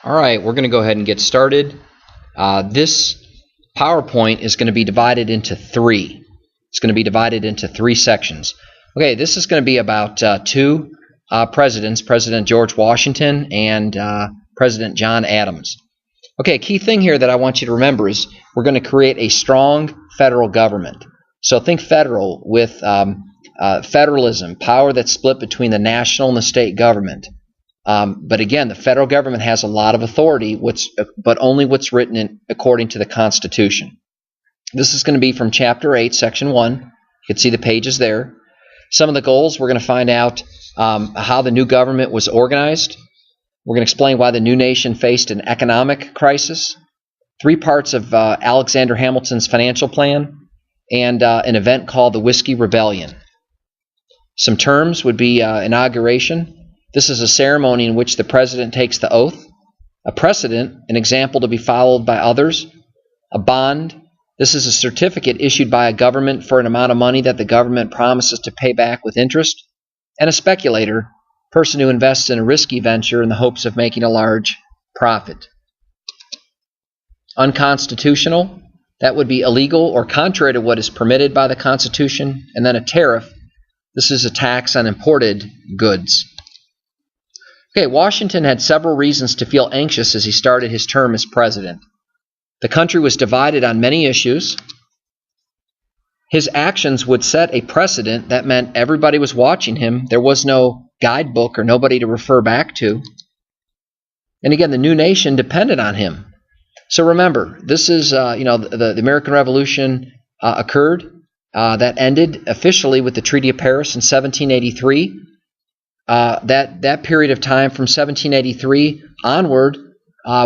All right, we're going to go ahead and get started. This PowerPoint is going to be divided into three. It's going to be divided into three sections. Okay, this is going to be about two presidents, President George Washington and President John Adams. Okay, key thing here that I want you to remember is we're going to create a strong federal government. So think federal with federalism, power that's split between the national and the state government. But again, the federal government has a lot of authority, but only what's written according to the Constitution. This is going to be from Chapter 8, Section 1. You can see the pages there. Some of the goals, we're going to find out how the new government was organized. We're going to explain why the new nation faced an economic crisis. Three parts of Alexander Hamilton's financial plan, and an event called the Whiskey Rebellion. Some terms would be inauguration. This is a ceremony in which the president takes the oath. A precedent, an example to be followed by others. A bond. This is a certificate issued by a government for an amount of money that the government promises to pay back with interest. And a speculator, person who invests in a risky venture in the hopes of making a large profit. Unconstitutional, that would be illegal or contrary to what is permitted by the Constitution. And then a tariff. This is a tax on imported goods. Okay, Washington had several reasons to feel anxious as he started his term as president. The country was divided on many issues. His actions would set a precedent that meant everybody was watching him. There was no guidebook or nobody to refer back to. And again, the new nation depended on him. So remember, this is, the American Revolution occurred. That ended officially with the Treaty of Paris in 1783. That period of time from 1783 onward,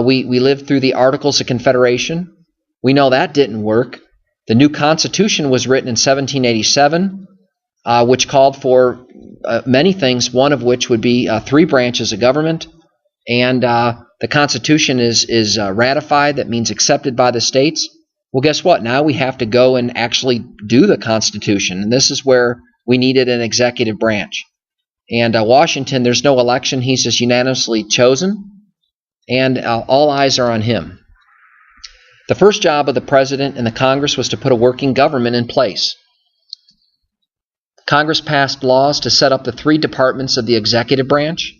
we lived through the Articles of Confederation. We know that didn't work. The new Constitution was written in 1787, which called for many things, one of which would be three branches of government. And the Constitution is ratified. That means accepted by the states. Well, guess what? Now we have to go and actually do the Constitution. And this is where we needed an executive branch. And Washington, there's no election. He's just unanimously chosen. And all eyes are on him. The first job of the president and the Congress was to put a working government in place. Congress passed laws to set up the three departments of the executive branch.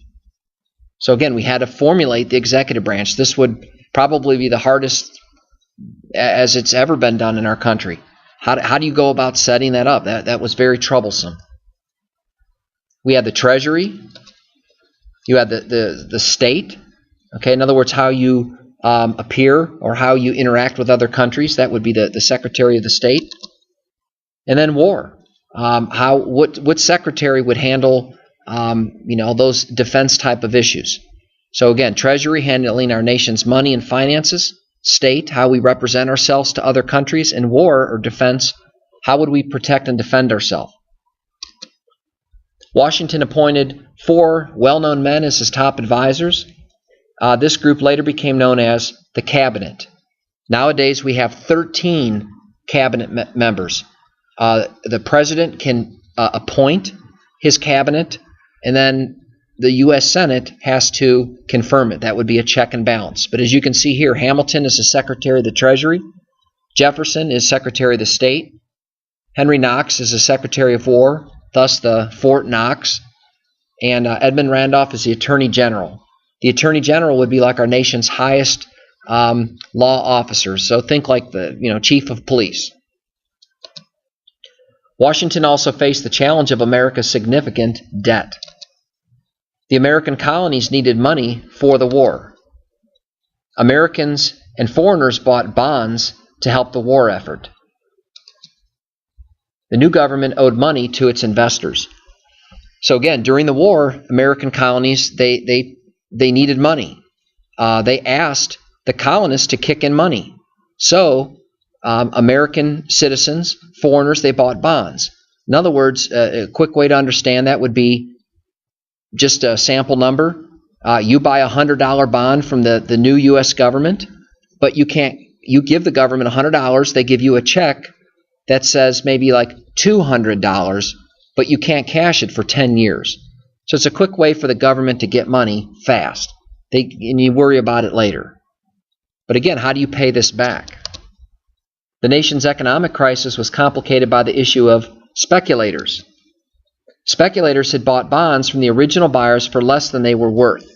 So again, we had to formulate the executive branch. This would probably be the hardest as it's ever been done in our country. How do you go about setting that up? That was very troublesome. We had the Treasury. You had the state. Okay, in other words, how you appear or how you interact with other countries. That would be the Secretary of the State. And then war. What secretary would handle those defense type of issues? So again, Treasury handling our nation's money and finances. State, how we represent ourselves to other countries. And war or defense, how would we protect and defend ourselves? Washington appointed four well-known men as his top advisors. This group later became known as the Cabinet. Nowadays, we have 13 cabinet members. The president can appoint his cabinet, and then the U.S. Senate has to confirm it. That would be a check and balance. But as you can see here, Hamilton is the Secretary of the Treasury. Jefferson is Secretary of the State. Henry Knox is the Secretary of War, thus the Fort Knox. And Edmund Randolph is the Attorney General. The Attorney General would be like our nation's highest law officers. So think like the Chief of Police. Washington also faced the challenge of America's significant debt. The American colonies needed money for the war. Americans and foreigners bought bonds to help the war effort. The new government owed money to its investors. So again, during the war, American colonies, they needed money. They asked the colonists to kick in money. So American citizens, foreigners, they bought bonds. In other words, a quick way to understand that would be just a sample number. You buy a $100 bond from the new U.S. government, but you give the government $100. They give you a check that says maybe like $200, but you can't cash it for 10 years. So it's a quick way for the government to get money fast. and you worry about it later. But again, how do you pay this back? The nation's economic crisis was complicated by the issue of speculators. Speculators had bought bonds from the original buyers for less than they were worth.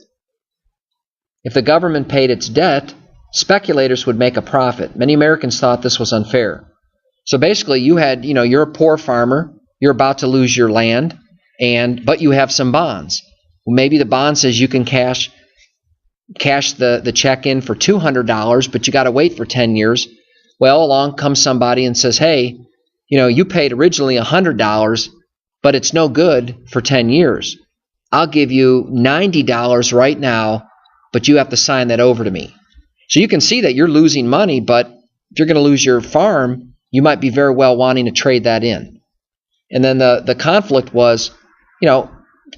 If the government paid its debt, speculators would make a profit. Many Americans thought this was unfair. So basically, you're a poor farmer, you're about to lose your land, but you have some bonds. Well, maybe the bond says you can cash the check in for $200, but you got to wait for 10 years. Well, along comes somebody and says, hey, you paid originally $100, but it's no good for 10 years. I'll give you $90 right now, but you have to sign that over to me. So you can see that you're losing money, but if you're going to lose your farm, you might be very well wanting to trade that in. And then the conflict was,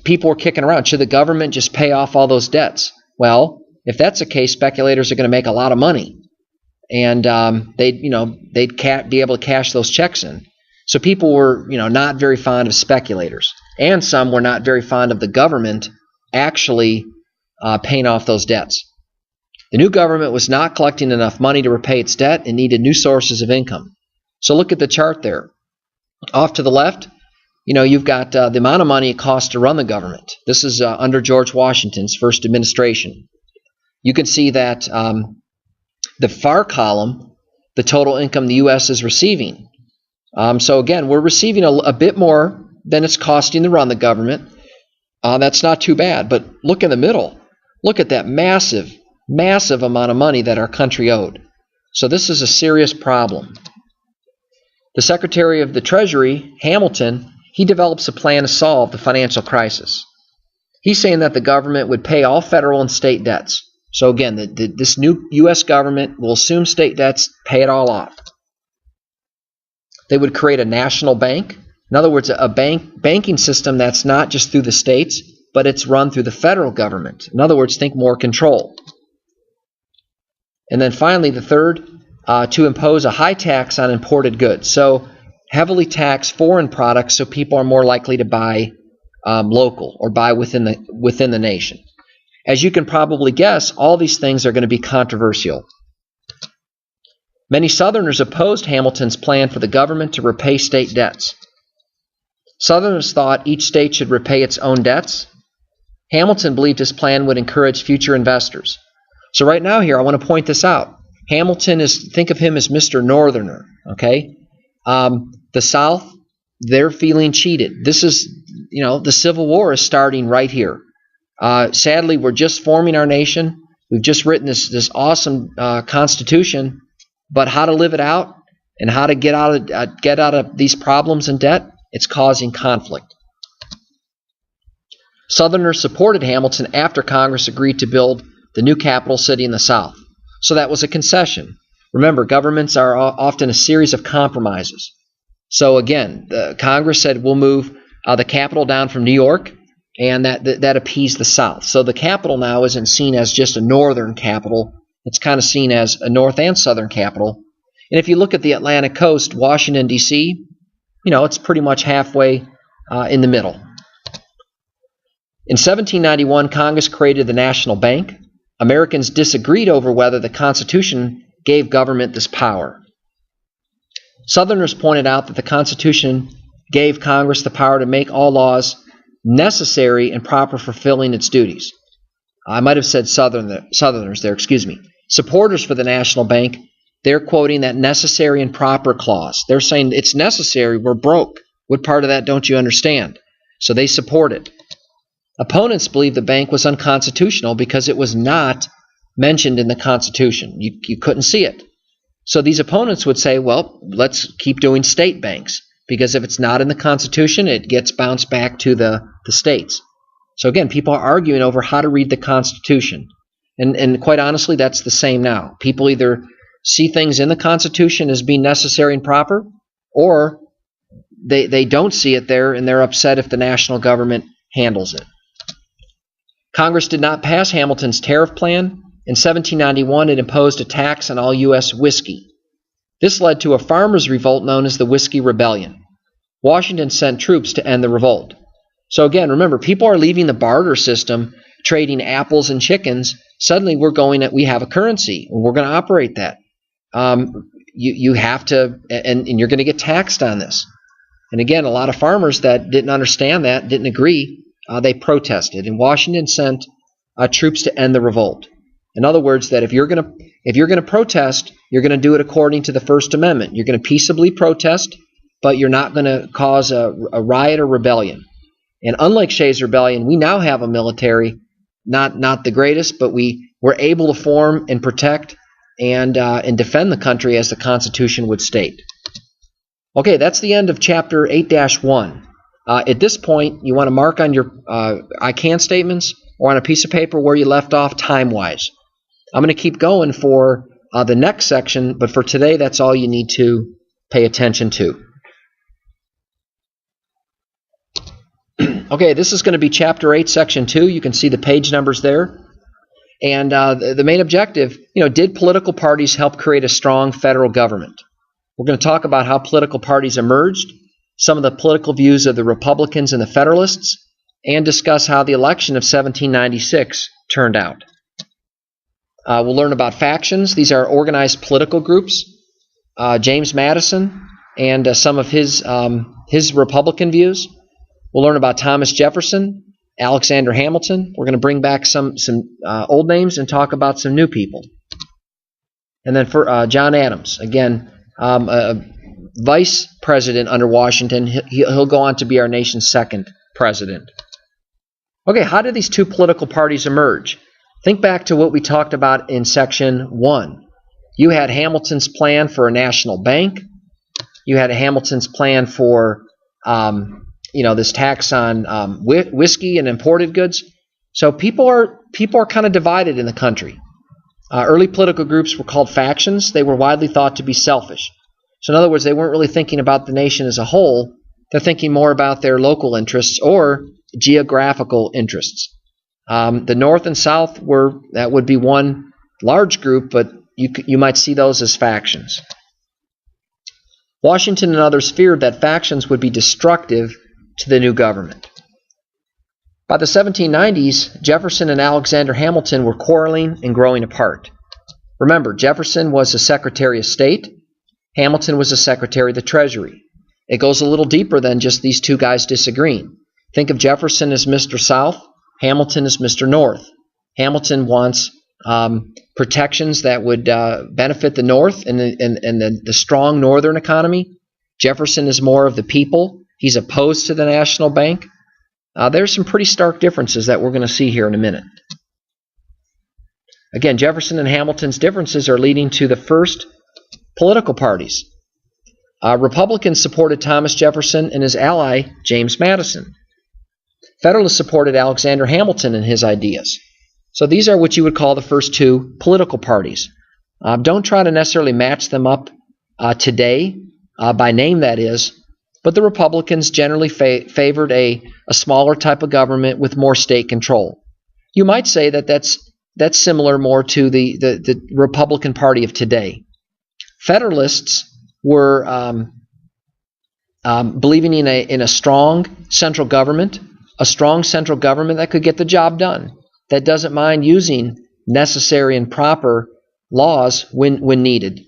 people were kicking around. Should the government just pay off all those debts? Well, if that's the case, speculators are going to make a lot of money. And they'd be able to cash those checks in. So people were, not very fond of speculators, and some were not very fond of the government actually paying off those debts. The new government was not collecting enough money to repay its debt and needed new sources of income. So look at the chart there. Off to the left, you've got the amount of money it costs to run the government. This is under George Washington's first administration. You can see that the far column, the total income the U.S. is receiving. So again, we're receiving a bit more than it's costing to run the government. That's not too bad. But look in the middle. Look at that massive amount of money that our country owed. So this is a serious problem. The Secretary of the Treasury, Hamilton, he develops a plan to solve the financial crisis. He's saying that the government would pay all federal and state debts. So again, this new U.S. government will assume state debts, pay it all off. They would create a national bank. In other words, a banking system that's not just through the states, but it's run through the federal government. In other words, think more control. And then finally, the third, to impose a high tax on imported goods. So heavily tax foreign products so people are more likely to buy local or buy within the nation. As you can probably guess, all these things are going to be controversial. Many Southerners opposed Hamilton's plan for the government to repay state debts. Southerners thought each state should repay its own debts. Hamilton believed his plan would encourage future investors. So right now here, I want to point this out. Hamilton think of him as Mr. Northerner, okay? The South, they're feeling cheated. This is, the Civil War is starting right here. Sadly, we're just forming our nation. We've just written this awesome Constitution, but how to live it out and how to get out of these problems and debt, it's causing conflict. Southerners supported Hamilton after Congress agreed to build the new capital city in the South. So that was a concession. Remember, governments are often a series of compromises. So again, Congress said we'll move the capital down from New York, and that appeased the South. So the capital now isn't seen as just a northern capital. It's kind of seen as a north and southern capital. And if you look at the Atlantic coast, Washington, D.C., it's pretty much halfway in the middle. In 1791, Congress created the National Bank. Americans disagreed over whether the Constitution gave government this power. Southerners pointed out that the Constitution gave Congress the power to make all laws necessary and proper for fulfilling its duties. I might have said Southerners there, excuse me. Supporters for the National Bank, they're quoting that necessary and proper clause. They're saying it's necessary, we're broke. What part of that don't you understand? So they support it. Opponents believe the bank was unconstitutional because it was not mentioned in the Constitution. You couldn't see it. So these opponents would say, well, let's keep doing state banks, because if it's not in the Constitution, it gets bounced back to the states. So again, people are arguing over how to read the Constitution. And quite honestly, that's the same now. People either see things in the Constitution as being necessary and proper, or they don't see it there and they're upset if the national government handles it. Congress did not pass Hamilton's tariff plan. In 1791, it imposed a tax on all U.S. whiskey. This led to a farmers' revolt known as the Whiskey Rebellion. Washington sent troops to end the revolt. So again, remember, people are leaving the barter system trading apples and chickens, suddenly we have a currency and we're going to operate that. You have to, and you're going to get taxed on this. And again, a lot of farmers that didn't understand that, didn't agree, they protested. And Washington sent troops to end the revolt. In other words, that if you're going to protest, you're going to do it according to the First Amendment. You're going to peaceably protest, but you're not going to cause a riot or rebellion. And unlike Shays' Rebellion, we now have a military, not the greatest, but we're able to form and protect and defend the country as the Constitution would state. Okay, that's the end of Chapter 8-1. At this point, you want to mark on your I can statements or on a piece of paper where you left off time-wise. I'm going to keep going for the next section, but for today, that's all you need to pay attention to. Okay, this is going to be Chapter 8, Section 2. You can see the page numbers there. And the main objective, did political parties help create a strong federal government? We're going to talk about how political parties emerged, some of the political views of the Republicans and the Federalists, and discuss how the election of 1796 turned out. We'll learn about factions. These are organized political groups. James Madison and some of his Republican views. We'll learn about Thomas Jefferson, Alexander Hamilton. We're going to bring back some old names and talk about some new people. And then for John Adams, again, a vice president under Washington. He'll go on to be our nation's second president. Okay, how did these two political parties emerge? Think back to what we talked about in Section 1. You had Hamilton's plan for a national bank. You had Hamilton's plan for this tax on whiskey and imported goods. So people are kind of divided in the country. Early political groups were called factions. They were widely thought to be selfish. So in other words, they weren't really thinking about the nation as a whole. They're thinking more about their local interests or geographical interests. The North and South that would be one large group, but you might see those as factions. Washington and others feared that factions would be destructive to the new government. By the 1790s, Jefferson and Alexander Hamilton were quarreling and growing apart. Remember, Jefferson was a Secretary of State. Hamilton was a Secretary of the Treasury. It goes a little deeper than just these two guys disagreeing. Think of Jefferson as Mr. South. Hamilton as Mr. North. Hamilton wants protections that would benefit the North and the strong Northern economy. Jefferson is more of the people. He's opposed to the national bank. There's some pretty stark differences that we're going to see here in a minute. Again, Jefferson and Hamilton's differences are leading to the first political parties. Republicans supported Thomas Jefferson and his ally, James Madison. Federalists supported Alexander Hamilton and his ideas. So these are what you would call the first two political parties. Don't try to necessarily match them up today, by name that is, but the Republicans generally favored a smaller type of government with more state control. You might say that that's similar more to the Republican Party of today. Federalists were believing in a strong central government, that could get the job done, that doesn't mind using necessary and proper laws when needed.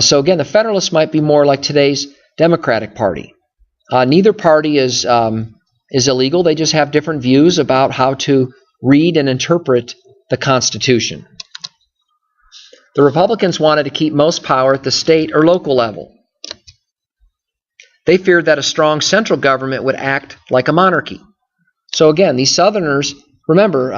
So again, the Federalists might be more like today's Democratic Party. Neither party is illegal. They just have different views about how to read and interpret the Constitution. The Republicans wanted to keep most power at the state or local level. They feared that a strong central government would act like a monarchy. So again, these Southerners, remember,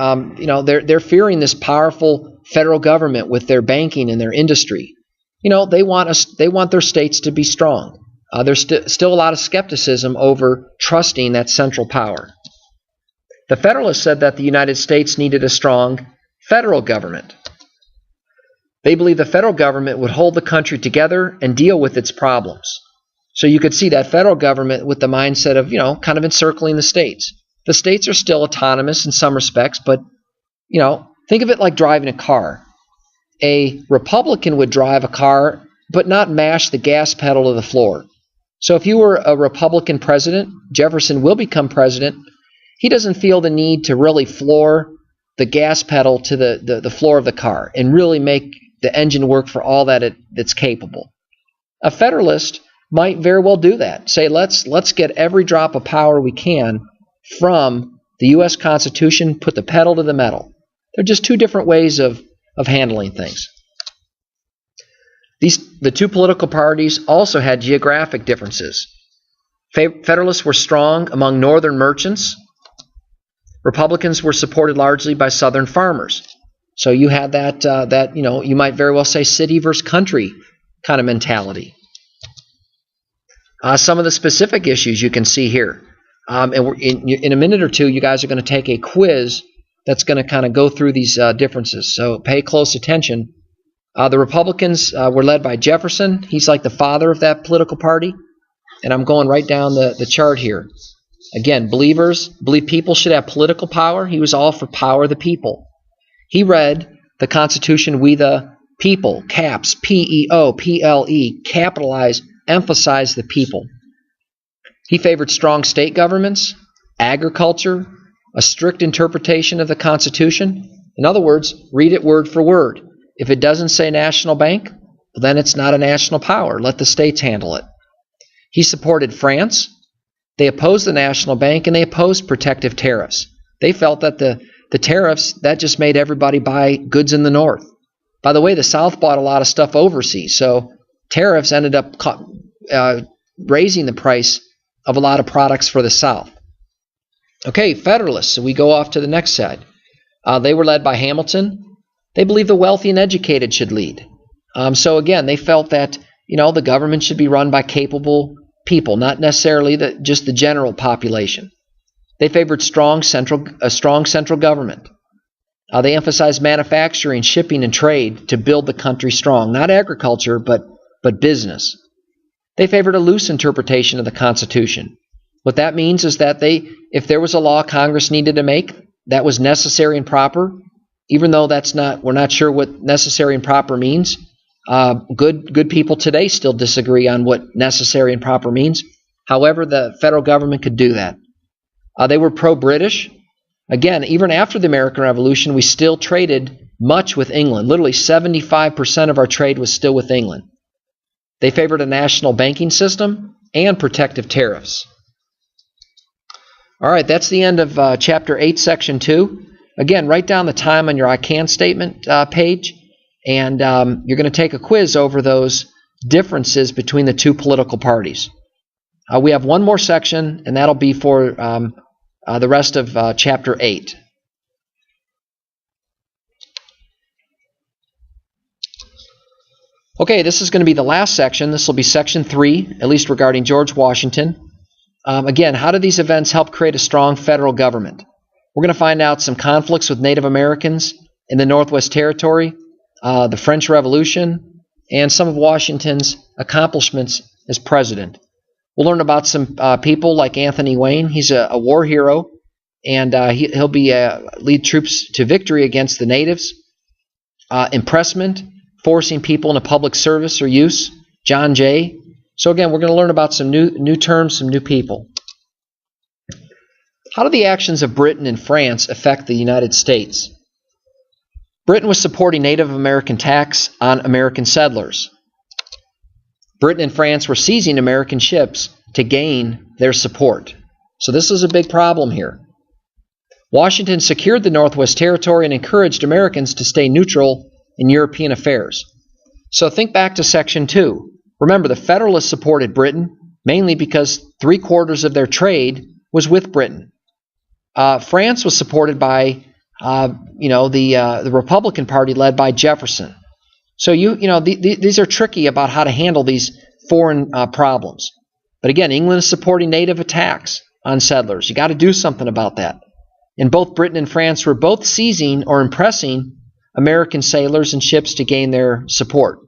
they're fearing this powerful federal government with their banking and their industry. They want their states to be strong. There's still a lot of skepticism over trusting that central power. The Federalists said that the United States needed a strong federal government. They believed the federal government would hold the country together and deal with its problems. So you could see that federal government with the mindset of, kind of encircling the states. The states are still autonomous in some respects, but, think of it like driving a car. A Republican would drive a car, but not mash the gas pedal to the floor. So if you were a Republican president, Jefferson will become president. He doesn't feel the need to really floor the gas pedal to the floor of the car and really make the engine work for all that it's capable. A Federalist might very well do that. Say, let's get every drop of power we can from the U.S. Constitution, put the pedal to the metal. They're just two different ways of handling things. The two political parties also had geographic differences. Federalists were strong among northern merchants. Republicans were supported largely by southern farmers. So you had that you might very well say city versus country kind of mentality. Some of the specific issues you can see here. And in a minute or two, you guys are going to take a quiz that's going to kind of go through these differences. So pay close attention. The Republicans were led by Jefferson. He's like the father of that political party. And I'm going right down the chart here. Again, believe people should have political power. He was all for power of the people. He read the Constitution, we the people, caps, P-E-O-P-L-E, capitalize, emphasize the people. He favored strong state governments, agriculture, a strict interpretation of the Constitution. In other words, read it word for word. If it doesn't say national bank, well, then it's not a national power. Let the states handle it. He supported France. They opposed the national bank, and they opposed protective tariffs. They felt that the tariffs, that just made everybody buy goods in the North. By the way, the South bought a lot of stuff overseas, so tariffs ended up raising the price of a lot of products for the South. Okay, Federalists. So we go off to the next side. They were led by Hamilton. They believed the wealthy and educated should lead. So again, they felt that the government should be run by capable people, not necessarily just the general population. They favored a strong central government. They emphasized manufacturing, shipping, and trade to build the country strong, not agriculture, but business. They favored a loose interpretation of the Constitution. What that means is that if there was a law Congress needed to make that was necessary and proper, even though we're not sure what necessary and proper means. Good people today still disagree on what necessary and proper means. However, the federal government could do that. They were pro-British. Again, even after the American Revolution, we still traded much with England. Literally 75% of our trade was still with England. They favored a national banking system and protective tariffs. All right, that's the end of Chapter 8, Section 2. Again, write down the time on your I can statement page, and you're going to take a quiz over those differences between the two political parties. We have one more section, and that'll be for the rest of Chapter 8. Okay, this is going to be the last section. This will be Section 3, at least regarding George Washington. Again, how did these events help create a strong federal government? We're going to find out some conflicts with Native Americans in the Northwest Territory, the French Revolution, and some of Washington's accomplishments as president. We'll learn about some people like Anthony Wayne. He's a war hero, and he'll be lead troops to victory against the natives. Impressment, forcing people into public service or use. John Jay. So again, we're going to learn about some new terms, some new people. How did the actions of Britain and France affect the United States? Britain was supporting Native American tax on American settlers. Britain and France were seizing American ships to gain their support. So this is a big problem here. Washington secured the Northwest Territory and encouraged Americans to stay neutral in European affairs. So think back to Section 2. Remember, the Federalists supported Britain mainly because 3/4 of their trade was with Britain. France was supported by the Republican Party led by Jefferson. So these are tricky about how to handle these foreign problems. But again, England is supporting native attacks on settlers. You got to do something about that. And both Britain and France were both seizing or impressing American sailors and ships to gain their support.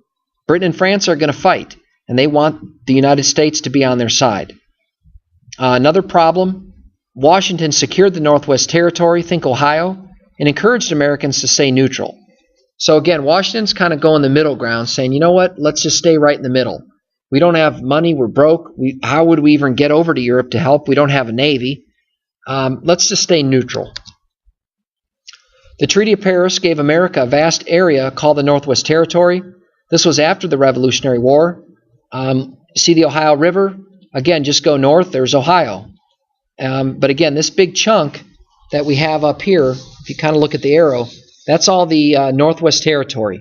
Britain and France are going to fight, and they want the United States to be on their side. Another problem, Washington secured the Northwest Territory, think Ohio, and encouraged Americans to stay neutral. So again, Washington's kind of going the middle ground, saying, you know what, let's just stay right in the middle. We don't have money, we're broke. How would we even get over to Europe to help? We don't have a navy. Let's just stay neutral. The Treaty of Paris gave America a vast area called the Northwest Territory. This was after the Revolutionary War. See the Ohio River? Again, just go north, there's Ohio. But again, this big chunk that we have up here, if you kind of look at the arrow, that's all the Northwest Territory.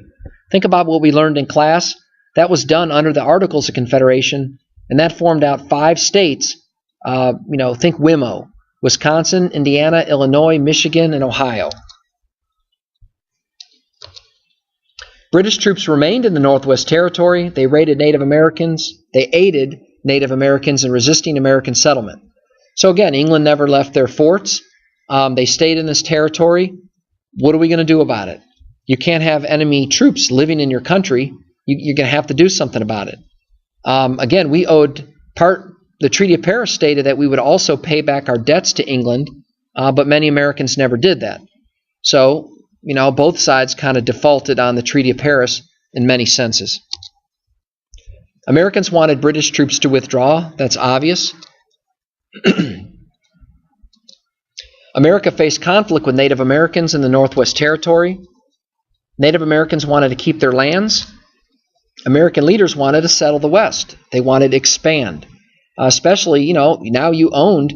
Think about what we learned in class. That was done under the Articles of Confederation, and that formed out 5 states. Think WMO: Wisconsin, Indiana, Illinois, Michigan, and Ohio. British troops remained in the Northwest Territory. They aided Native Americans in resisting American settlement. So again, England never left their forts. They stayed in this territory. What are we going to do about it? You can't have enemy troops living in your country. You're going to have to do something about it. Again, we owed the Treaty of Paris stated that we would also pay back our debts to England, but many Americans never did that. So, both sides kind of defaulted on the Treaty of Paris in many senses. Americans wanted British troops to withdraw. That's obvious. America faced conflict with Native Americans in the Northwest Territory. Native Americans wanted to keep their lands. American leaders wanted to settle the West. They wanted to expand. Especially, now you owned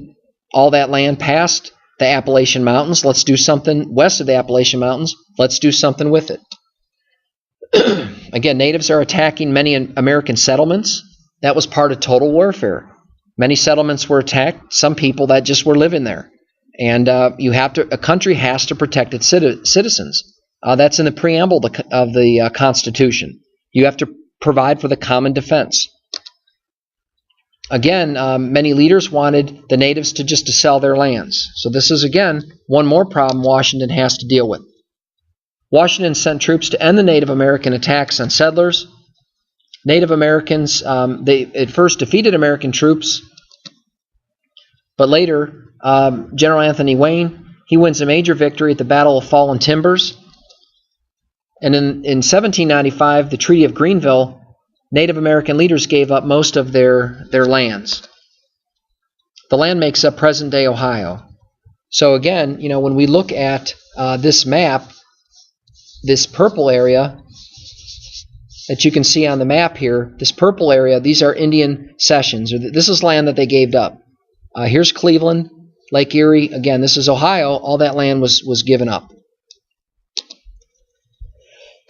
all that land past the Appalachian Mountains. Let's do something west of the Appalachian Mountains. Let's do something with it. Again, natives are attacking many American settlements. That was part of total warfare. Many settlements were attacked. Some people that just were living there. And a country has to protect its citizens. That's in the preamble of the Constitution. You have to provide for the common defense. Again, many leaders wanted the natives to sell their lands. So this is, again, one more problem Washington has to deal with. Washington sent troops to end the Native American attacks on settlers. Native Americans, they at first defeated American troops, but later, General Anthony Wayne, he wins a major victory at the Battle of Fallen Timbers. And in 1795, the Treaty of Greenville, Native American leaders gave up most of their lands. The land makes up present-day Ohio. So again, when we look at this map, this purple area that you can see on the map here, this purple area, these are Indian cessions. This is land that they gave up. Here's Cleveland, Lake Erie. Again, this is Ohio. All that land was given up.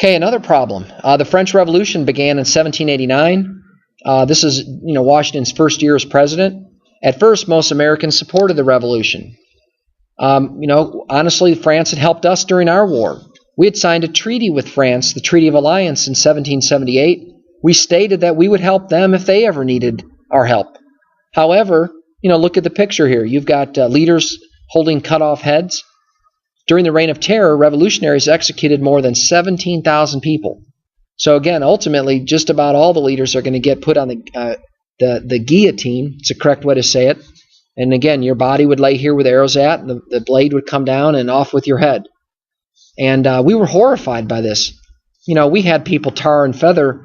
Okay, another problem. The French Revolution began in 1789. This is, Washington's first year as president. At first, most Americans supported the revolution. Honestly, France had helped us during our war. We had signed a treaty with France, the Treaty of Alliance in 1778. We stated that we would help them if they ever needed our help. However, look at the picture here. You've got leaders holding cut off heads. During the Reign of Terror, revolutionaries executed more than 17,000 people. So again, ultimately, just about all the leaders are going to get put on the guillotine. It's the correct way to say it. And again, your body would lay here where the arrow's at, and the blade would come down and off with your head. And we were horrified by this. We had people tar and feather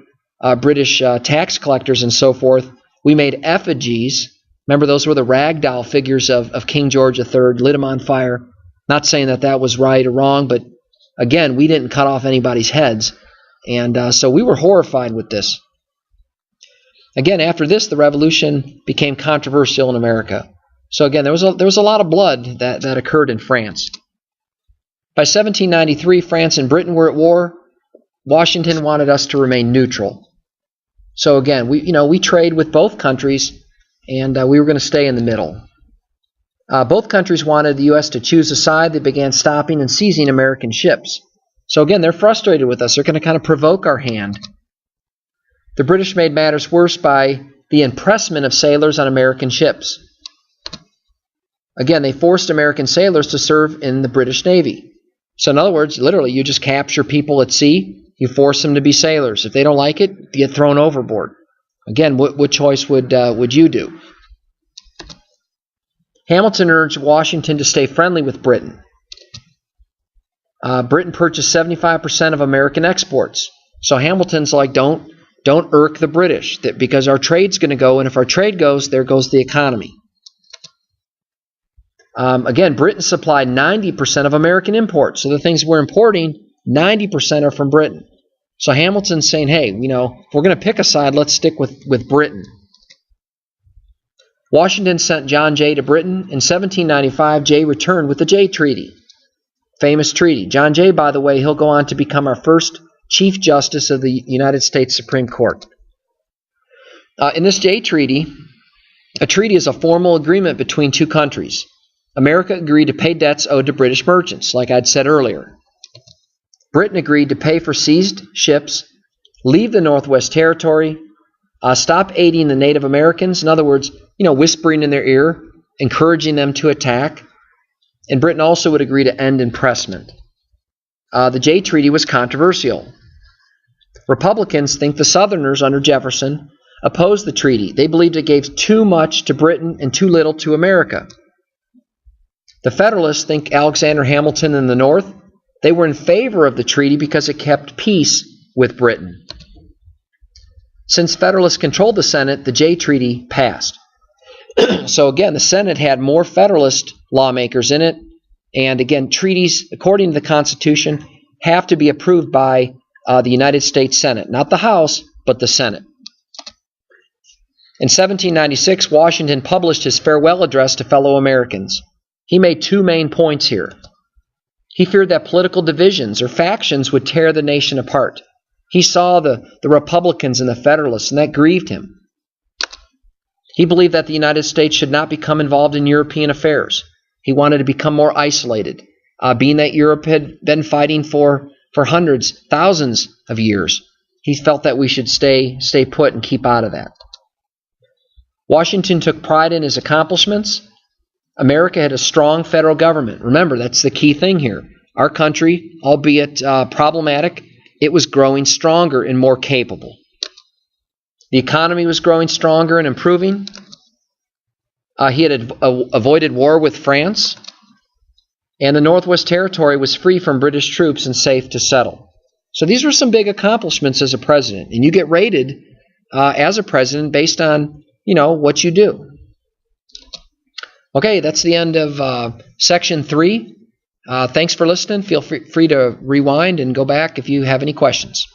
British tax collectors and so forth. We made effigies. Remember, those were the ragdoll figures of King George III, lit them on fire. Not saying that was right or wrong, but again, we didn't cut off anybody's heads. And so we were horrified with this. Again, after this, the revolution became controversial in America. So again, there was a lot of blood that occurred in France. By 1793, France and Britain were at war. Washington wanted us to remain neutral. So again, we trade with both countries, and we were going to stay in the middle. Both countries wanted the U.S. to choose a side. They began stopping and seizing American ships. So again, they're frustrated with us. They're going to kind of provoke our hand. The British made matters worse by the impressment of sailors on American ships. Again, they forced American sailors to serve in the British Navy. So in other words, literally, you just capture people at sea. You force them to be sailors. If they don't like it, you get thrown overboard. Again, what choice would you do? Hamilton urged Washington to stay friendly with Britain. Britain purchased 75% of American exports. So Hamilton's like, don't irk the British, because our trade's going to go, and if our trade goes, there goes the economy. Again, Britain supplied 90% of American imports. So the things we're importing, 90% are from Britain. So Hamilton's saying, hey, if we're going to pick a side, let's stick with Britain. Washington sent John Jay to Britain. In 1795, Jay returned with the Jay Treaty. Famous treaty. John Jay, by the way, he'll go on to become our first Chief Justice of the United States Supreme Court. In this Jay Treaty, a treaty is a formal agreement between two countries. America agreed to pay debts owed to British merchants, like I'd said earlier. Britain agreed to pay for seized ships, leave the Northwest Territory, stop aiding the Native Americans. In other words, whispering in their ear, encouraging them to attack. And Britain also would agree to end impressment. The Jay Treaty was controversial. Republicans think the Southerners under Jefferson opposed the treaty. They believed it gave too much to Britain and too little to America. The Federalists think Alexander Hamilton in the North, they were in favor of the treaty because it kept peace with Britain. Since Federalists controlled the Senate, the Jay Treaty passed. So again, the Senate had more Federalist lawmakers in it. And again, treaties, according to the Constitution, have to be approved by the United States Senate. Not the House, but the Senate. In 1796, Washington published his farewell address to fellow Americans. He made two main points here. He feared that political divisions or factions would tear the nation apart. He saw the Republicans and the Federalists, and that grieved him. He believed that the United States should not become involved in European affairs. He wanted to become more isolated, being that Europe had been fighting for hundreds, thousands of years. He felt that we should stay put and keep out of that. Washington took pride in his accomplishments. America had a strong federal government. Remember, that's the key thing here. Our country, albeit problematic, it was growing stronger and more capable. The economy was growing stronger and improving. He had avoided war with France. And the Northwest Territory was free from British troops and safe to settle. So these were some big accomplishments as a president. And you get rated as a president based on, what you do. Okay, that's the end of Section 3. Thanks for listening. Feel free to rewind and go back if you have any questions.